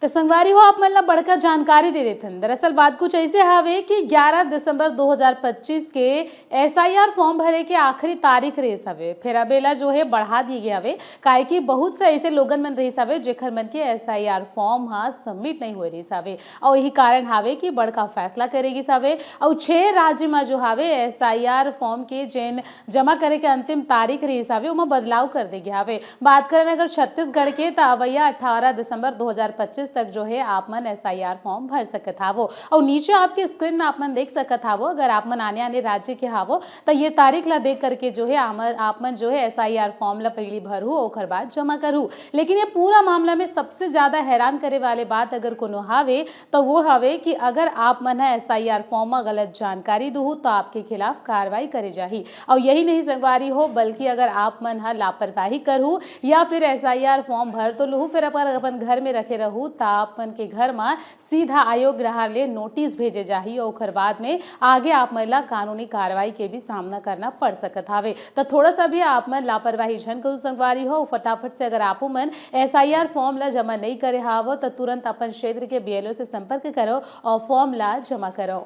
तो संगवारी हो आप मन ला बड़का जानकारी दे देथन। दरअसल बात कुछ ऐसे हवे कि 11 दिसंबर 2025 के एसआईआर फॉर्म भरे के आखिरी तारीख रेस हवे। फिर अबेला जो है बढ़ा दिए गए हवे काहे कि बहुत से ऐसे लोगन मन रहिस हवे जेखर मन के एसआईआर फॉर्म हा सबमिट नहीं होए रहिस हवे और यही कारण हवे कि बड़का फैसला करेगिस हवे और 6 राज्य में जो हवे एसआईआर फॉर्म के जेन जमा करे के अंतिम तारीख रहिस हवे ओमा बदलाव कर दे गया हवे। बात करें अगर छत्तीसगढ़ के तो अवैया 18 दिसंबर 2025 तक जो है आप मन एसआईआर फॉर्म भर सकत हावो और नीचे आपके स्क्रीन में आप मन देख सकत हावो। अगर आप मन आने आने राज्य के हावो तो ये तारीख ला देख करके जो है आप मन जो है एसआईआर फॉर्म ला पहली भरू ओकर बाद जमा करू। लेकिन ये पूरा मामला में सबसे ज्यादा हैरान करे वाले बात अगर कोनो हावे तो वो हवे कि अगर आप मन एसआईआर फॉर्म में गलत जानकारी दू तो आपके खिलाफ कार्रवाई करे जाही। और यही नहीं संगवारी हो बल्कि अगर आप मन लापरवाही करू या फिर एसआईआर फॉर्म भर तो लहू फिर अपन घर में रखे रहू तो आपन के घर में सीधा आयोग रहा ले नोटिस भेजे जाही और ओकर बाद में आगे आप मन ला कानूनी कार्रवाई के भी सामना करना पड़ सकत हावे। तो थोड़ा सा भी आप मन लापरवाही झन करू संगवारी हो। फटाफट से अगर आपो मन एसआईआर फॉर्म ला जमा नहीं करे हावो तो तुरंत अपन क्षेत्र के बीएलओ से संपर्क करो और फॉर्म ला जमा करो।